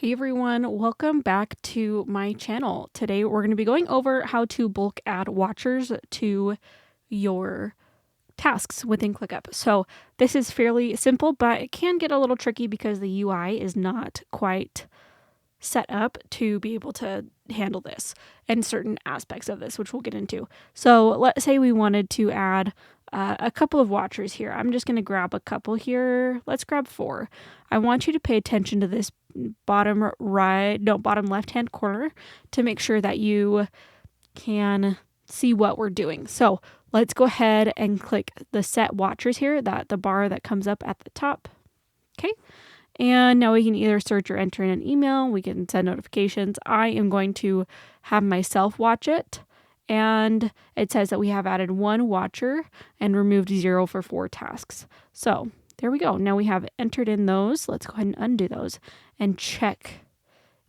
Hey everyone, welcome back to my channel. Today we're going to be going over how to bulk add watchers to your tasks within Clickup. So this is fairly simple, but it can get a little tricky because the UI is not quite set up to be able to handle this and certain aspects of this, which we'll get into. So let's say we wanted to add a couple of watchers here. I'm just going to grab a couple here. Let's grab 4. I want you to pay attention to this bottom left hand corner to make sure that you can see what we're doing. So let's go ahead and click the set watchers here, the bar that comes up at the top. Okay. And now we can either search or enter in an email. We can send notifications. I am going to have myself watch it. And it says that we have added 1 watcher and removed 0 for 4 tasks. So there we go. Now we have entered in those. Let's go ahead and undo those and check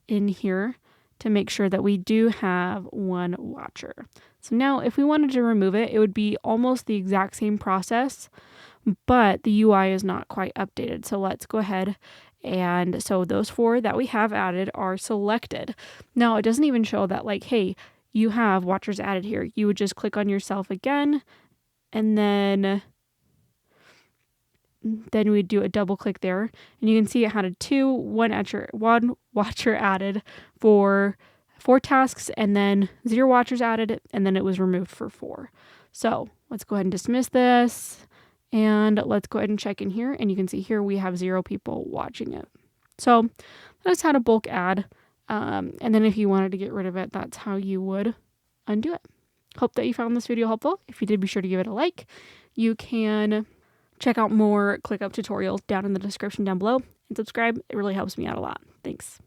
in here to make sure that we do have 1 watcher. So now if we wanted to remove it, it would be almost the exact same process, but the UI is not quite updated. So let's go ahead. And so those 4 that we have added are selected. Now it doesn't even show that like, hey, you have watchers added here. You would just click on yourself again, and then we'd do a double click there, and you can see it had one watcher added for 4 tasks, and then 0 watchers added, and then it was removed for 4. So let's go ahead and dismiss this, and let's go ahead and check in here, and you can see here we have 0 people watching it. So that's how to bulk add. And then if you wanted to get rid of it, that's how you would undo it. Hope that you found this video helpful. If you did, be sure to give it a like. You can check out more ClickUp tutorials down in the description down below and subscribe. It really helps me out a lot. Thanks.